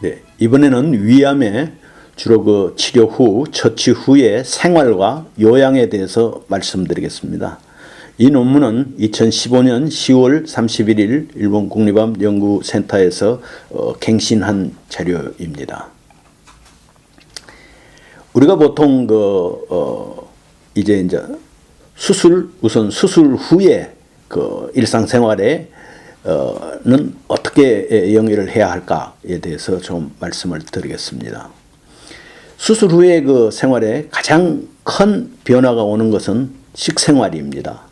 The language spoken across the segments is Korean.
네, 이번에는 위암의 주로 그 치료 후, 처치 후의 생활과 요양에 대해서 말씀드리겠습니다. 이 논문은 2015년 10월 31일 일본 국립암 연구센터에서 갱신한 자료입니다. 우리가 보통 이제 우선 수술 후에 일상생활에 는 어떻게 영위를 해야 할까에 대해서 좀 말씀을 드리겠습니다. 수술 후에 생활에 가장 큰 변화가 오는 것은 식생활입니다.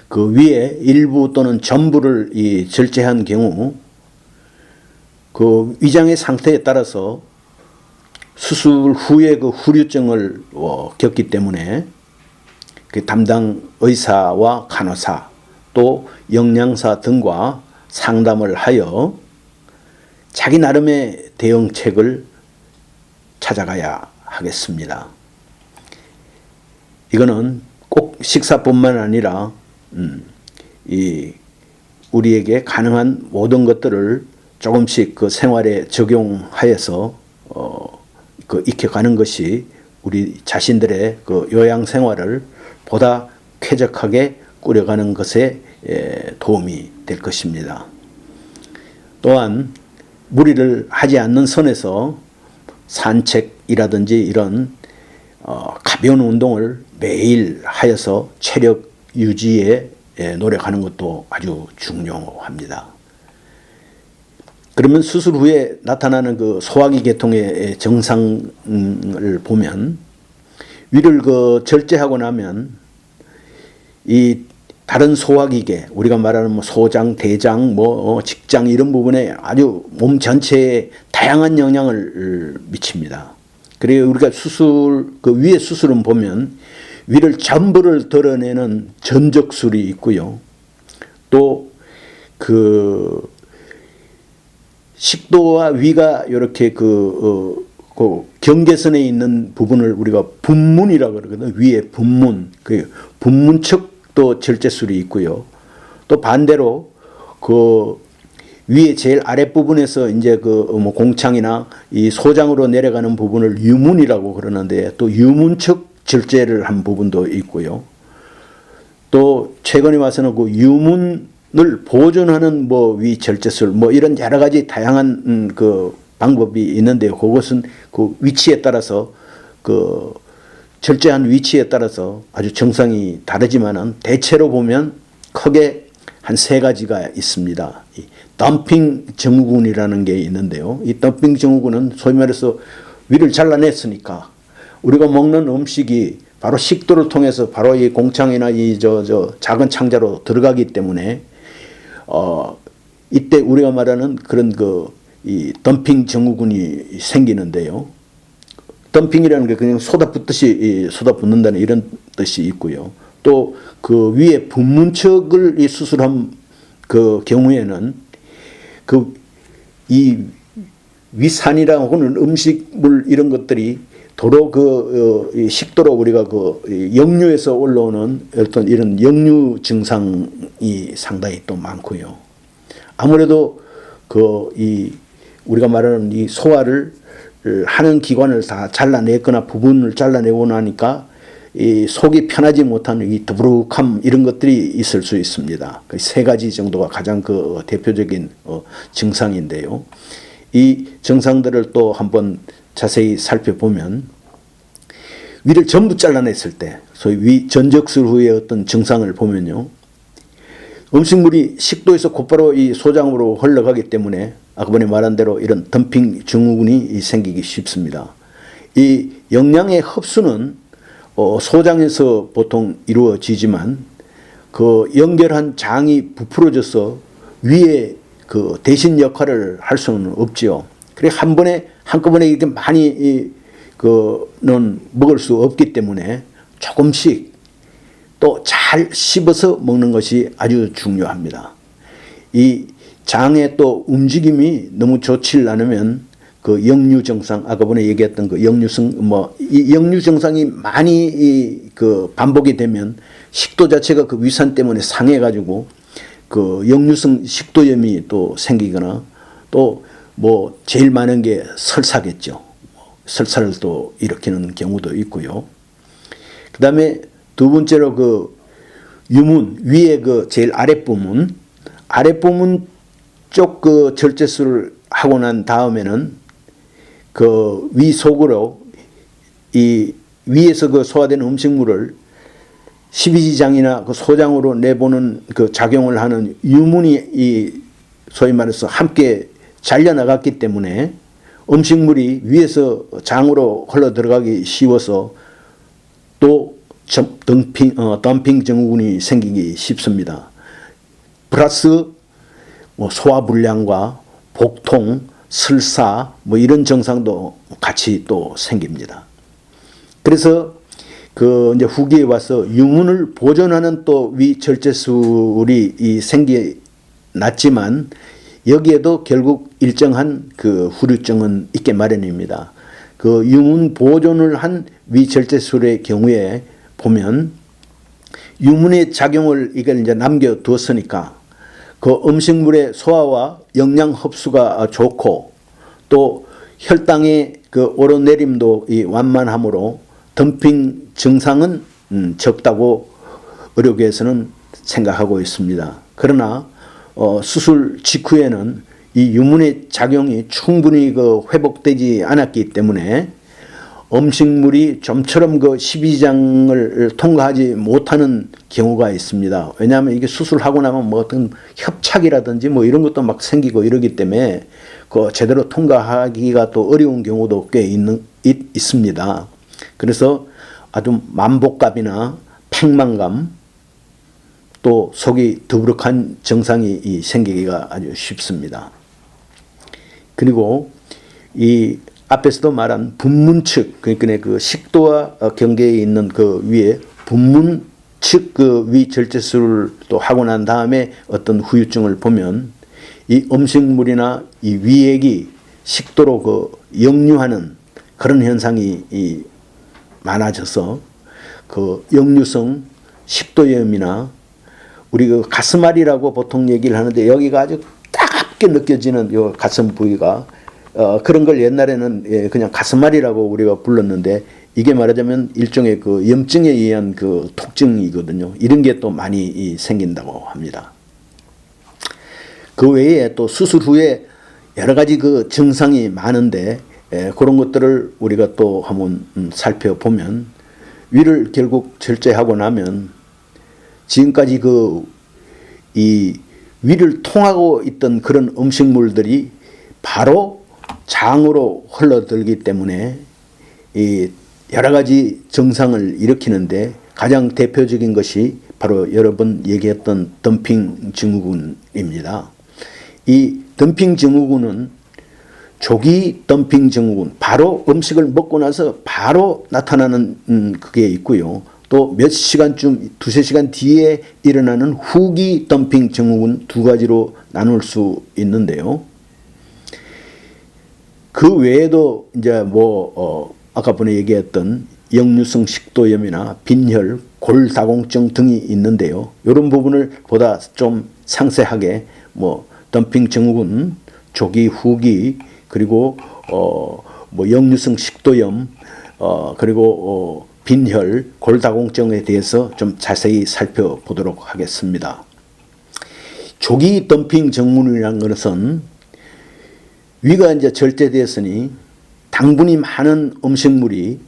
그 위에 일부 또는 전부를 절제한 경우 그 위장의 상태에 따라서 수술 후에 후유증을 겪기 때문에 그 담당 의사와 간호사 또 영양사 등과 상담을 하여 자기 나름의 대응책을 찾아가야 하겠습니다. 이거는 꼭 식사뿐만 아니라 우리에게 가능한 모든 것들을 조금씩 생활에 적용하여서 익혀가는 것이 우리 자신들의 요양 생활을 보다 쾌적하게 꾸려가는 것에 도움이 될 것입니다. 또한 무리를 하지 않는 선에서 산책이라든지 이런 가벼운 운동을 매일 하여서 체력 유지에 노력하는 것도 아주 중요합니다. 그러면 수술 후에 나타나는 소화기 계통의 증상을 보면 위를 절제하고 나면 이 다른 소화기계, 우리가 말하는 소장, 대장, 직장 이런 부분에 아주 몸 전체에 다양한 영향을 미칩니다. 그래서 우리가 위의 수술은 보면 위를 전부를 드러내는 전적술이 있고요. 또 식도와 위가 이렇게 경계선에 있는 부분을 우리가 분문이라고 그러거든요. 위에 분문, 분문측 또 절제술이 있고요. 또 반대로 위에 제일 아랫부분에서 이제 공창이나 이 소장으로 내려가는 부분을 유문이라고 그러는데 또 유문측 절제를 한 부분도 있고요. 또 최근에 와서는 유문을 보존하는 위 절제술 이런 여러 가지 다양한 방법이 있는데요. 그것은 위치에 따라서 절제한 위치에 따라서 아주 증상이 다르지만은 대체로 보면 크게 한 3가지가 있습니다. 이 덤핑 증후군이라는 게 있는데요. 이 덤핑 증후군은 소위 말해서 위를 잘라냈으니까 우리가 먹는 음식이 바로 식도를 통해서 바로 이 공창이나 이 작은 창자로 들어가기 때문에 이때 우리가 말하는 그런 이 덤핑 증후군이 생기는데요. 덤핑이라는 게 그냥 쏟아붓듯이 쏟아붓는다는 이런 뜻이 있고요. 또 위에 분문척을 수술한 경우에는 이 위산이랑 혹은 음식물 이런 것들이 도로 식도로 우리가 역류에서 올라오는 어떤 이런 역류 증상이 상당히 또 많고요. 아무래도 우리가 말하는 이 소화를 하는 기관을 다 잘라냈거나 부분을 잘라내고 나니까 이 속이 편하지 못한 이 더부룩함 이런 것들이 있을 수 있습니다. 3가지 정도가 가장 대표적인 증상인데요. 이 증상들을 또 한번 자세히 살펴보면 위를 전부 잘라냈을 때 소위 위 전적술 후의 어떤 증상을 보면요. 음식물이 식도에서 곧바로 이 소장으로 흘러가기 때문에 아까 전에 말한 대로 이런 덤핑 증후군이 생기기 쉽습니다. 이 영양의 흡수는 소장에서 보통 이루어지지만 연결한 장이 부풀어져서 위에 대신 역할을 할 수는 없지요. 그래 한꺼번에 이렇게 많이 먹을 수 없기 때문에 조금씩 또 잘 씹어서 먹는 것이 아주 중요합니다. 이 장의 또 움직임이 너무 좋지 않으면 역류 증상, 아까 전에 얘기했던 역류성, 이 역류 증상이 많이 반복이 되면 식도 자체가 위산 때문에 상해가지고 역류성 식도염이 또 생기거나 또 뭐 제일 많은 게 설사겠죠. 설사를 또 일으키는 경우도 있고요. 그 다음에 두 번째로 그 유문 위에 그 제일 아랫부문 쪽 그 절제술을 하고 난 다음에는 그 위 속으로 이 위에서 그 소화된 음식물을 십이지장이나 그 소장으로 내보는 그 작용을 하는 유문이 이 소위 말해서 함께 잘려 나갔기 때문에 음식물이 위에서 장으로 흘러 들어가기 쉬워서 또 덤핑 증후군이 생기기 쉽습니다. 플러스 뭐 소화불량과 복통, 설사 뭐 이런 증상도 같이 또 생깁니다. 그래서 그 이제 후기에 와서 유문을 보존하는 또 위절제술이 생겨났지만 여기에도 결국 일정한 그 후유증은 있게 마련입니다. 그 유문 보존을 한 위절제술의 경우에 보면 유문의 작용을 이걸 이제 남겨두었으니까 그 음식물의 소화와 영양 흡수가 좋고 또 혈당의 그 오르내림도 이 완만하므로 덤핑 증상은 적다고 의료계에서는 생각하고 있습니다. 그러나 수술 직후에는 이 유문의 작용이 충분히 그 회복되지 않았기 때문에 음식물이 좀처럼 그 십이지장을 통과하지 못하는 경우가 있습니다. 왜냐하면 이게 수술하고 나면 뭐 어떤 협착이라든지 뭐 이런 것도 막 생기고 이러기 때문에 그 제대로 통과하기가 또 어려운 경우도 꽤 있습니다. 그래서 아주 만복감이나 팽만감 또 속이 더부룩한 증상이 생기기가 아주 쉽습니다. 그리고 이 앞에서도 말한 분문측, 그러니까 그 식도와 경계에 있는 그 위에 분문측 그 위절제술을 또 하고 난 다음에 어떤 후유증을 보면 이 음식물이나 이 위액이 식도로 그 역류하는 그런 현상이 많아져서 그 역류성 식도염이나 우리 그 가슴앓이라고 보통 얘기를 하는데 여기가 아주 따갑게 느껴지는 요 가슴 부위가 그런 걸 옛날에는 그냥 가슴앓이라고 우리가 불렀는데 이게 말하자면 일종의 그 염증에 의한 그 통증이거든요. 이런 게 또 많이 생긴다고 합니다. 그 외에 또 수술 후에 여러 가지 그 증상이 많은데 그런 것들을 우리가 또 한번 살펴보면 위를 결국 절제하고 나면 지금까지 이 위를 통하고 있던 그런 음식물들이 바로 장으로 흘러들기 때문에 이 여러 가지 증상을 일으키는데 가장 대표적인 것이 바로 여러 번 얘기했던 덤핑 증후군입니다. 이 덤핑 증후군은 조기 덤핑 증후군, 바로 음식을 먹고 나서 바로 나타나는 그게 있고요. 또 몇 시간쯤, 두세 시간 뒤에 일어나는 후기 덤핑 증후군 두 가지로 나눌 수 있는데요. 그 외에도 이제 아까 전에 얘기했던 역류성 식도염이나 빈혈, 골다공증 등이 있는데요. 이런 부분을 보다 좀 상세하게 덤핑 증후군, 조기, 후기, 그리고 역류성 식도염, 그리고 빈혈, 골다공증에 대해서 좀 자세히 살펴보도록 하겠습니다. 조기 덤핑 증후군이라는 것은 위가 이제 절제되었으니 당분이 많은 음식물이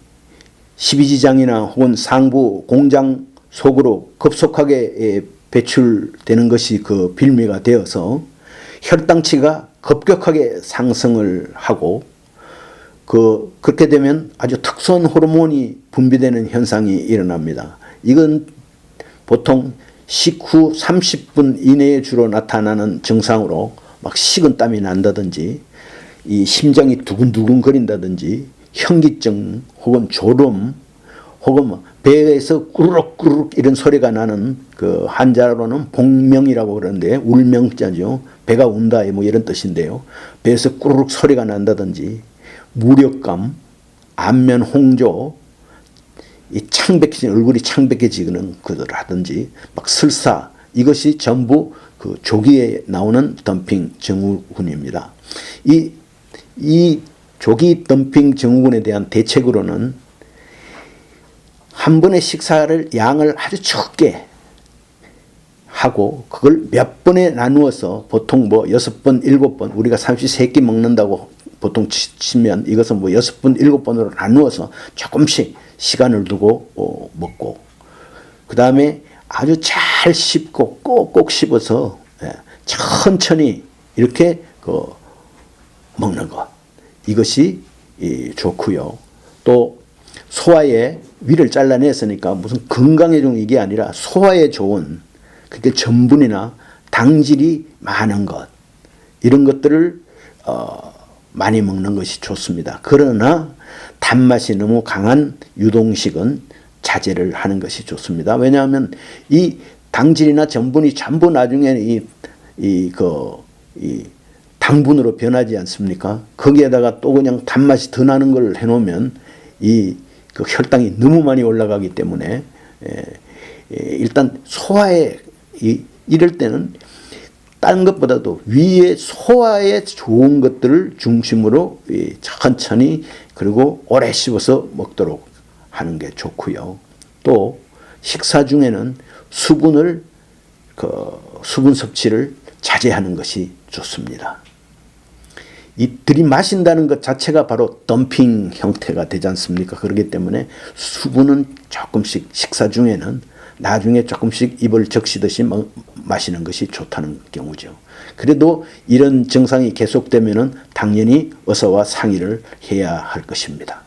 십이지장이나 혹은 상부 공장 속으로 급속하게 배출되는 것이 그 빌미가 되어서 혈당치가 급격하게 상승을 하고 그렇게 되면 아주 특수한 호르몬이 분비되는 현상이 일어납니다. 이건 보통 식후 30분 이내에 주로 나타나는 증상으로 막 식은땀이 난다든지 이 심장이 두근두근 거린다든지 현기증 혹은 졸음 혹은 배에서 꾸르륵 꾸르륵 이런 소리가 나는 그 한자로는 복명이라고 그러는데 울명자죠. 배가 운다 뭐 이런 뜻인데요. 배에서 꾸르륵 소리가 난다든지 무력감, 안면 홍조, 이 창백해진 얼굴이 창백해지는 그라든지 막 설사, 이것이 전부 그 조기에 나오는 덤핑 증후군입니다. 이 이 조기 덤핑 증후군에 대한 대책으로는 한 번의 식사를 양을 아주 적게 하고 그걸 몇 번에 나누어서 보통 뭐 6번, 7번 우리가 33끼 먹는다고 보통 치면 이것은 뭐 6번, 7번으로 나누어서 조금씩 시간을 두고 먹고 그 다음에 아주 잘 씹고 꼭꼭 씹어서 천천히 이렇게 먹는 것 이것이 좋고요. 또 소화에 위를 잘라냈으니까 무슨 건강에 좋은 이게 아니라 소화에 좋은 그게 전분이나 당질이 많은 것 이런 것들을 많이 먹는 것이 좋습니다. 그러나 단맛이 너무 강한 유동식은 자제를 하는 것이 좋습니다. 왜냐하면 이 당질이나 전분이 전부 나중에 이 당분으로 변하지 않습니까? 거기에다가 또 그냥 단맛이 더 나는 걸 해놓으면 그 혈당이 너무 많이 올라가기 때문에 일단 소화에 이럴 때는 다른 것보다도 위에 소화에 좋은 것들을 중심으로 천천히 그리고 오래 씹어서 먹도록 하는 게 좋고요. 또 식사 중에는 수분 섭취를 자제하는 것이 좋습니다. 이 들이마신다는 것 자체가 바로 덤핑 형태가 되지 않습니까? 그렇기 때문에 수분은 조금씩 식사 중에는 나중에 조금씩 입을 적시듯이 마시는 것이 좋다는 경우죠. 그래도 이런 증상이 계속되면은 당연히 의사와 상의를 해야 할 것입니다.